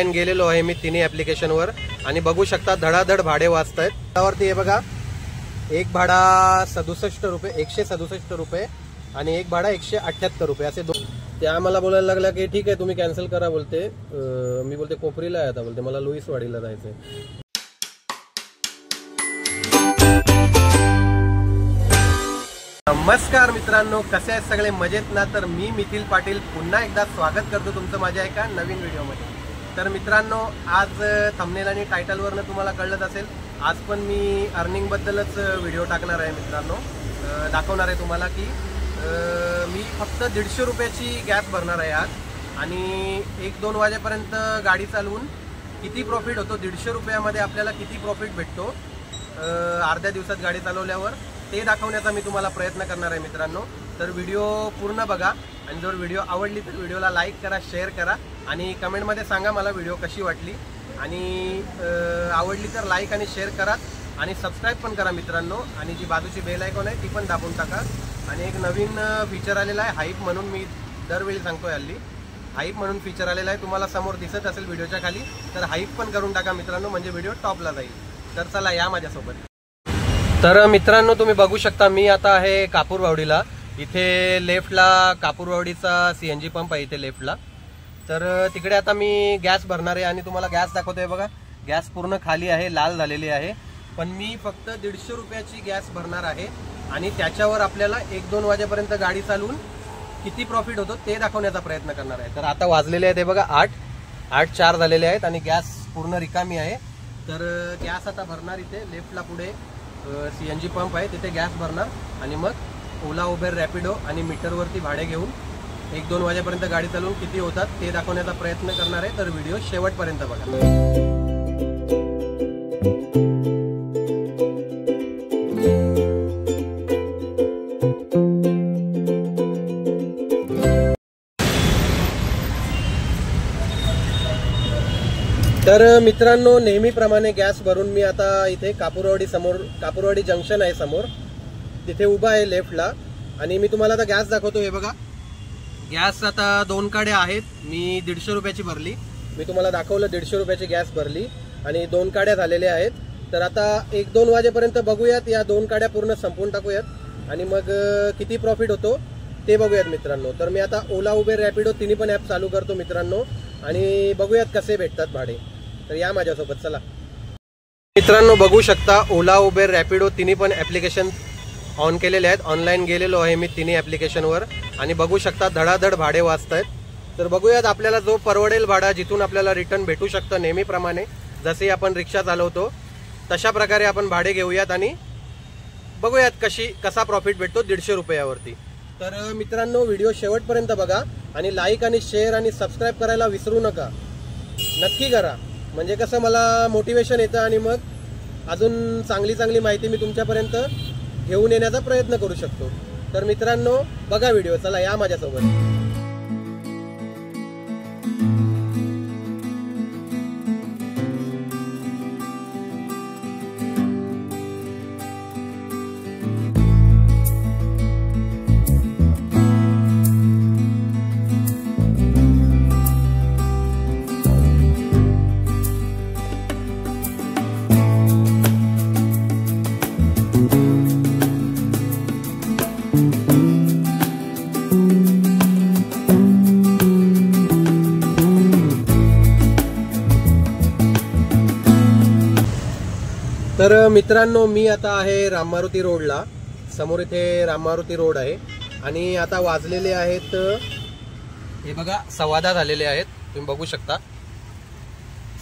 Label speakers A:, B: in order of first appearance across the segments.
A: Online गेलेलो आहे मी तिन्ही ॲप्लिकेशनवर आणि बघू शकता धडाधड भाडे वाचत आहेत. त्यावरती हे बघा, एक भाडा 67 रुपये, 167 रुपये आणि एक भाडा 178 रुपये असे दोन. ते आम्हाला बोलायला लागला की ठीक आहे तुम्ही कॅन्सल करा बोलते. मी बोलते कोपरीला आहे आता, बोलते मला लुईसवाडीला जायचंय. नमस्कार मित्रांनो, कसे आहेत सगळे, मजेत ना? तर मी मिथिल पाटील पुन्हा एकदा स्वागत करतो तुमचं माझ्या एका नवीन व्हिडिओमध्ये. तर मित्रांनो, आज थंबनेल आणि टायटलवरनं तुम्हाला कळलंच असेल, आज पण मी अर्निंगबद्दलच व्हिडिओ टाकणार आहे मित्रांनो. दाखवणार आहे तुम्हाला की मी फक्त 150 रुपयाची गॅस भरणार आहे आज आणि 1-2 वाजेपर्यंत गाडी चालवून किती प्रॉफिट होतो, 150 रुपयामध्ये आपल्याला किती प्रॉफिट भेटतो अर्ध्या दिवसात गाडी चालवल्यावर, ते दाखवण्याचा मी तुम्हाला प्रयत्न करणार आहे मित्रांनो. तर व्हिडिओ पूर्ण बघा आणि जर व्हिडिओ आवडली तर व्हिडिओला लाईक करा, शेअर करा आणि कमेंटमध्ये सांगा मला व्हिडिओ कशी वाटली. आणि आवडली तर लाईक आणि शेअर करा आणि सबस्क्राईब पण करा मित्रांनो. आणि जी बाजूची बेल आयकॉन आहे ती पण दाबून टाका. आणि एक नवीन फीचर आलेला आहे हाईप म्हणून, मी दरवेळी सांगतोय हल्ली हाईप म्हणून फीचर आलेला आहे, तुम्हाला समोर दिसत असेल व्हिडिओच्या खाली. तर हाईप पण करून टाका मित्रांनो, म्हणजे व्हिडिओ टॉपला जाईल. तर चला या माझ्यासोबत. तर मित्रांनो, तुम्ही बघू शकता मी आता आहे कापूरवावडीला. इथे लेफ्टला कापूरवावडीचा CNG पंप आहे इथे लेफ्टला. तर तिकडे आता मी गॅस भरणार आहे आणि तुम्हाला गॅस दाखवतोय बघा. गॅस पूर्ण खाली आहे, लाल झालेली आहे. पण मी फक्त 150 रुपयाची गॅस भरणार आहे आणि त्याच्यावर आपल्याला 1-2 वाजेपर्यंत गाडी चालवून किती प्रॉफिट होतो ते दाखवण्याचा प्रयत्न करणार आहे. तर आता वाजलेले आहेत हे बघा 8:04 झालेले आहेत आणि गॅस पूर्ण रिकामी आहे. तर गॅस आता भरणार इथे लेफ्टला, पुढे CNG पंप आहे तिथे गॅस भरणार आणि मग ओला, उबेर, रॅपिडो आणि मीटरवरती भाडे घेऊन 1-2 वाजेपर्यंत गाडी चालवून किती होतात ते दाखवण्याचा प्रयत्न करणार आहे. तर व्हिडिओ शेवटपर्यंत बघा. तर मित्रांनो, नेहमीप्रमाणे गॅस भरून मी आता इथे कापूरवाडी समोर, कापूरवाडी जंक्शन आहे समोर, तिथे उभा आहे लेफ्टला. आणि मी तुम्हाला आता गॅस दाखवतो. हे बघा, गॅस आता 2 काड्या आहेत. मी 150 रुपयाची भरली, मी तुम्हाला दाखवलं 150 रुपयाची गॅस भरली आणि 2 काड्या झालेल्या आहेत. तर आता 1-2 वाजेपर्यंत बघूयात, या 2 काड्या पूर्ण संपवून टाकूयात आणि मग किती प्रॉफिट होतो ते बघूयात मित्रांनो. तर मी आता ओला, उबेर, रॅपिडो तिन्ही पण ॲप चालू करतो मित्रांनो आणि बघूयात कसे भेटतात भाडे. तर या माझ्यासोबत, चला. मित्रांनो, बघू शकता ओला, उबेर, रॅपिडो तिन्ही पण ॲप्लिकेशन ऑन केलेले आहेत. ऑनलाईन गेलेलो आहे मी तिन्ही ॲप्लिकेशनवर आणि बघू शकता धडाधड भाडे वाचत आहेत. तर बघूयात आपल्याला जो परवडेल भाडा, जिथून आपल्याला रिटर्न भेटू शकतं नेहमीप्रमाणे, जसे आपण रिक्षा चालवतो तशा प्रकारे आपण भाडे घेऊयात आणि बघूयात कसा प्रॉफिट भेटतो 150 रुपयावरती. तर मित्रांनो, व्हिडिओ शेवटपर्यंत बघा आणि लाईक आणि शेअर आणि सबस्क्राईब करायला विसरू नका, नक्की करा. म्हणजे कसं मला मोटिवेशन येतं आणि मग अजून चांगली माहिती मी तुमच्यापर्यंत घेऊन येण्याचा प्रयत्न करू शकतो. तर मित्रांनो, बघा व्हिडिओ, चला या माझ्यासोबत. तर मित्रांनो, मी आता आहे राम मारुती रोडला, समोर इथे राम मारुती रोड आहे आणि आता वाजलेले आहेत हे बघा 10:15 झालेले आहेत. तुम्ही बघू शकता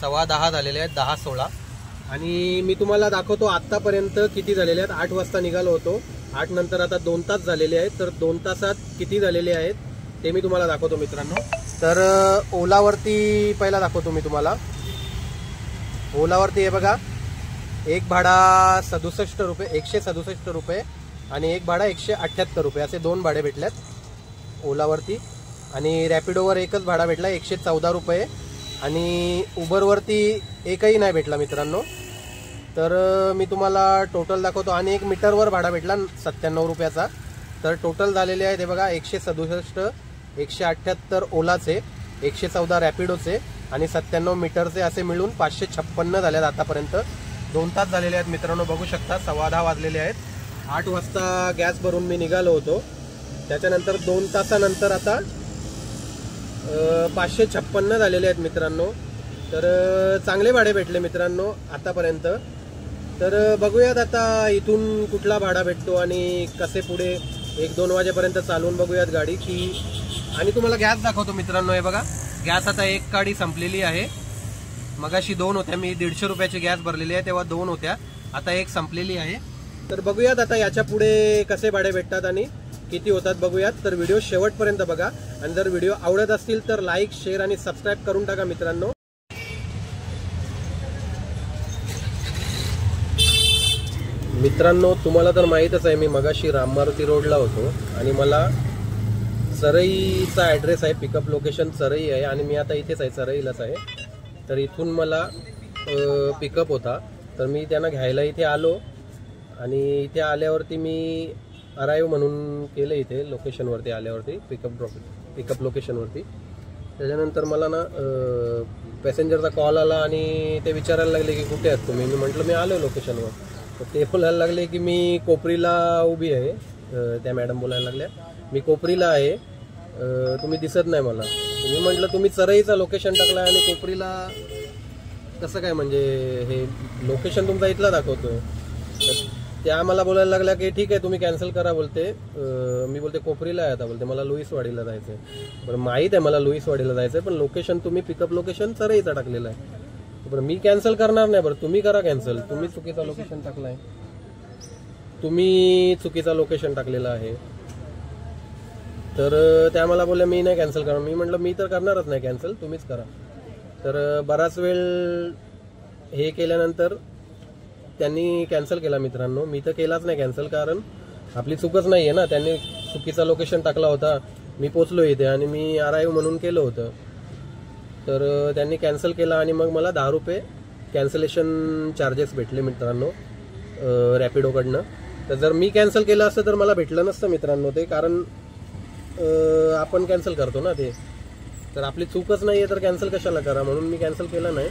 A: 10:15 झालेले आहेत, 10:16. आणि मी तुम्हाला दाखवतो आत्तापर्यंत किती झालेले आहेत. 8 वाजता निघालो होतो, 8 नंतर आता 2 तास झालेले आहेत. तर 2 तासात किती झालेले आहेत ते मी तुम्हाला दाखवतो मित्रांनो. तर ओलावरती पहिला दाखवतो मी तुम्हाला. ओलावरती हे बघा, एक भाडा 67 रुपये, 167 रुपये आणि एक भाडा 178 रुपये असे 2 भाडे भेटल्यात ओलावरती. आणि रॅपिडोवर एकच भाडा भेटला 114 रुपये आणि उबरवरती एकही नाही भेटला मित्रांनो. तर मी तुम्हाला टोटल दाखवतो. आणि एक मीटरवर भाडा भेटला 97 रुपयाचा. तर टोटल झालेले आहेत हे बघा 167, 178 ओलाचे, 114 रॅपिडोचे आणि 97 मीटरचे असे मिळून 556 झालेत आतापर्यंत। 2 तास झालेले आहेत मित्रांनो, बघू शकता 10:15 वाजलेले आहेत। 8 वाजता गॅस भरून मी निघालो होतो, त्याच्यानंतर 2 तासानंतर आता 556 झालेले आहेत मित्रांनो। तर चांगले भाडे भेटले मित्रांनो आतापर्यंत। तर बघूयात आता इथून कुठला भाडा भेटतो आणि कसे पुढे 1-2 वाजेपर्यंत चालवून बघूयात गाडी की। आणि तुम्हाला गॅस दाखवतो मित्रांनो, हे बघा गॅस आता एक गाडी संपलेली आहे। मगाशी 2 होत्या, मी 150 रुपयाची गॅस भरलेली आहे तेव्हा 2 होत्या, आता एक संपलेली आहे। तर बघूयात आता याच्या पुढे कसे भाडे भेटतात आणि किती होतात बघूयात। तर व्हिडिओ शेवटपर्यंत बघा आणि जर व्हिडिओ आवडत असतील तर लाईक, शेअर आणि सबस्क्राईब करून टाका मित्रांनो। मित्रांनो तुम्हाला तर माहीतच आहे, मी मगाशी राम मारुती रोडला होतो आणि मला सरईचा ॲड्रेस आहे, पिकअप लोकेशन सरई आहे आणि मी आता इथेच आहे, सरईलाच आहे। तर इथून मला पिकअप होता, तर मी त्यांना घ्यायला इथे आलो आणि इथे आल्यावरती मी अराईव्ह म्हणून केलं इथे लोकेशनवरती आल्यावरती, पिकअप लोकेशनवरती। त्याच्यानंतर मला ना पॅसेंजरचा कॉल आला आणि ते विचारायला लागले की कुठे आहात तुम्ही। मी म्हटलं मी आलो लोकेशनवर। तर ते बोलायला लागले की मी कोपरीला उभी आहे। त्या मॅडम बोलायला लागल्या मी कोपरीला आहे, तुम्ही दिसत नाही मला। मी म्हटलं तुम्ही सरईचा लोकेशन टाकला आणि कोपरीला कसं काय, म्हणजे हे लोकेशन तुमचा इथला दाखवतोय। तर त्या मला बोलायला लागल्या की ठीक आहे तुम्ही कॅन्सल करा बोलते। मी बोलते कोपरीला आहे आता, बोलते मला लुईसवाडीला जायचं आहे। बरं माहीत आहे मला लुईसवाडीला जायचं आहे, पण लोकेशन तुम्ही पिकअप लोकेशन सरईचा टाकलेलं आहे। बरं मी कॅन्सल करणार नाही, बरं तुम्ही करा कॅन्सल, तुम्ही चुकीचा लोकेशन टाकलाय, तुम्ही चुकीचा लोकेशन टाकलेला आहे। तर त्या मला बोलल्या मी नाही कॅन्सल करणार। मी म्हटलं मी तर करणारच नाही कॅन्सल, तुम्हीच करा। तर बराच वेळ हे केल्यानंतर त्यांनी कॅन्सल केला मित्रांनो। मी तर केलाच नाही कॅन्सल, कारण आपली चूकच नाही आहे ना, त्यांनी चुकीचा लोकेशन टाकला होता। मी पोचलो इथे आणि मी अराईव्ह म्हणून केलं होतं, तर त्यांनी कॅन्सल केला आणि मग मला 10 रुपये कॅन्सलेशन चार्जेस भेटले मित्रांनो रॅपिडोकडनं। तर जर मी कॅन्सल केलं असतं तर मला भेटलं नसतं मित्रांनो ते, कारण आपण कॅन्सल करतो ना ते। तर आपली चूकच नाही आहे तर कॅन्सल कशाला करा, म्हणून मी कॅन्सल केलं नाही,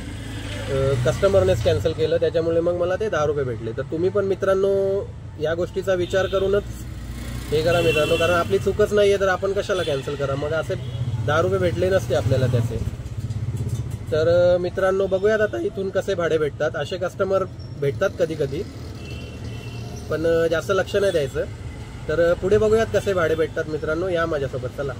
A: कस्टमरनेच कॅन्सल केलं, त्याच्यामुळे मग मला ते 10 रुपये भेटले। तर तुम्ही पण मित्रांनो या गोष्टीचा विचार करूनच हे करा मित्रांनो, कारण आपली चूकच नाही आहे तर आपण कशाला कॅन्सल करा, मग असे 10 रुपये भेटले नसते आपल्याला त्याचे। तर मित्रांनो बघूयात आता इथून कसे भाडे भेटतात। असे कस्टमर भेटतात कधी कधी, पण जास्त लक्ष नाही द्यायचं। तर पुढे बघूयात कसे भाडे भेटतात मित्रांनो, या माझ्यासोबत चला।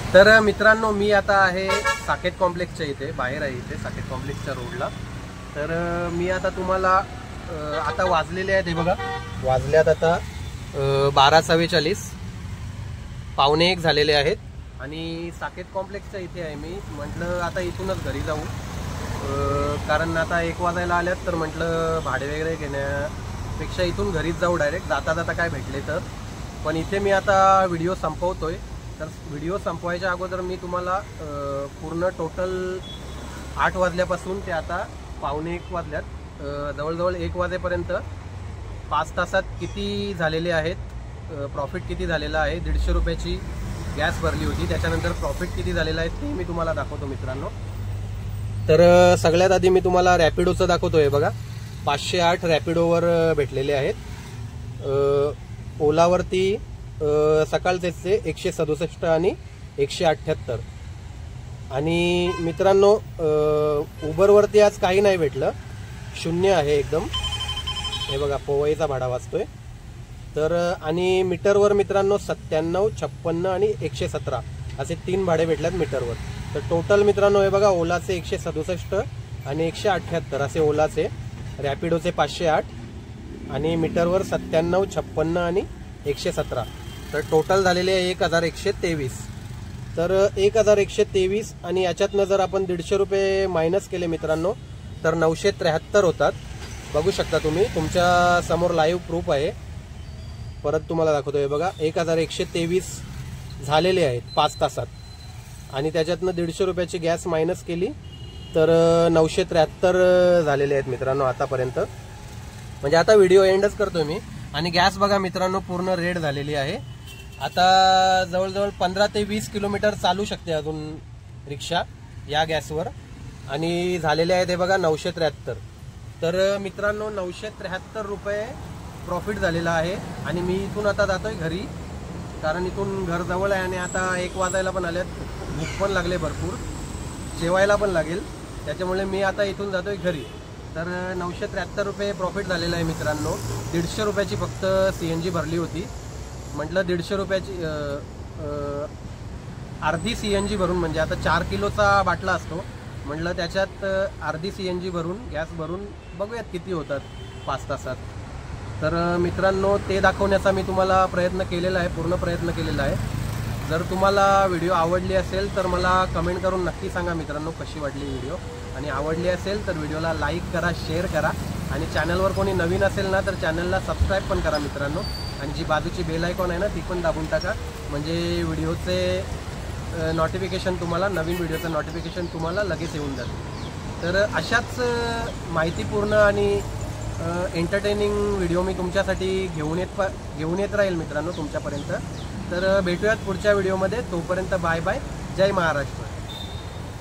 A: तर मित्रांनो मी आता आहे साकेत कॉम्प्लेक्सच्या इथे, बाहेर आहे इथे साकेत कॉम्प्लेक्सच्या रोडला। तर मी आता तुम्हाला आता वाजलेले आहेत, हे बघा वाजल्यात आता 12:44, 12:45 झालेले आहेत आणि साकेत कॉम्प्लेक्सच्या इथे आहे मी। म्हटलं आता इथूनच घरी जाऊ, कारण आता 1 वाजायला आल्यात, तर म्हटलं भाडे वगैरे घेण्यापेक्षा इथून घरीच जाऊ डायरेक्ट, जाता जाता काय भेटले तर। पण इथे मी आता व्हिडिओ संपवतोय। तर व्हिडिओ संपवायच्या अगोदर मी तुम्हाला पूर्ण टोटल 8 वाजल्यापासून ते आता 12:45 वाजल्यात, जवळजवळ 1 वाजेपर्यंत 5 तासात किती झालेले आहेत, प्रॉफिट किती झालेला आहे। 150 रुपयाची गॅस भरली होती, त्याच्यानंतर प्रॉफिट किती झालेला आहे ते मी तुम्हाला दाखवतो मित्रांनो। तर सगळ्यात आधी मी तुम्हाला रॅपिडोचं दाखवतोय, बघा 508 रॅपिडोवर भेटलेले आहेत। ओलावरती सकाळचे 167 आणि 178। आणि मित्रांनो उबरवरती आज काही नाही भेटलं, 0 आहे एकदम, हे बघा पोवईचा भाडा वाचतोय। तर आणि मीटरवर मित्रांनो 97, 56 आणि 117 असे 3 भाडे भेटल्यात मीटरवर। तर टोटल मित्रांनो हे बघा, ओलाचे 167 आणि 178 असे ओलाचे, रॅपिडोचे 508 आणि मीटरवर 97, 56 आणि 117. तर टोटल झालेले आहे 1123. तर 1123 आणि याच्यातनं जर आपण 150 रुपये मायनस केले मित्रांनो तर 973 होतात. बघू शकता तुम्ही, तुमच्या समोर लाईव्ह प्रूफ आहे. परत तुम्हाला दाखवतोय बघा, 1123 झालेले आहेत 5 तासात आणि त्याच्यातनं 150 रुपयाची गॅस मायनस केली तर 973 झालेले आहेत मित्रांनो आतापर्यंत. म्हणजे आता व्हिडिओ एंडच करतोय मी. आणि गॅस बघा मित्रांनो पूर्ण रेड झालेली आहे. आता जवळजवळ 15 ते 20 किलोमीटर चालू शकते अजून रिक्षा या गॅसवर. आणि झालेले आहेत हे बघा 973. तर मित्रांनो 973 रुपये प्रॉफिट झालेला आहे. आणि मी इथून आता जातोय घरी, कारण इथून घर जवळ आहे आणि आता 1 वाजायला पण आल्यात, भूक पण लागले भरपूर, जेवायला पण लागेल, त्याच्यामुळे मी आता इथून जातोय घरी. तर 973 रुपये प्रॉफिट झालेला आहे मित्रांनो. 150 रुपयाची फक्त CNG भरली होती. म्हटलं 150 रुपयाची अर्धी CNG भरून, म्हणजे आता 4 किलोचा बाटला असतो, म्हटलं त्याच्यात अर्धी CNG भरून, गॅस भरून बघूयात किती होतात 5 तासात. तर मित्रांनो ते दाखवण्याचा मी तुम्हाला प्रयत्न केलेला आहे, पूर्ण प्रयत्न केलेला आहे. जर तुम्हाला व्हिडिओ आवडली असेल तर मला कमेंट करून नक्की सांगा मित्रांनो कशी वाटली व्हिडिओ. आणि आवडली असेल तर व्हिडिओला लाईक करा, शेअर करा. आणि चॅनलवर कोणी नवीन असेल ना तर चॅनलला सबस्क्राईब पण करा मित्रांनो. आणि जी बाजूची बेल आयकॉन आहे ना ती पण दाबून टाका, म्हणजे व्हिडिओचे नोटिफिकेशन तुम्हाला, नवीन व्हिडिओचं नोटिफिकेशन तुम्हाला लगेच येऊन जातं. तर अशाच माहितीपूर्ण आणि एंटरटेनिंग व्हिडिओ मी तुमच्यासाठी घेऊन येत राहील मित्रांनो तुमच्यापर्यंत. तर भेटूयात पुढच्या व्हिडिओमध्ये. तोपर्यंत बाय बाय. जय महाराष्ट्र.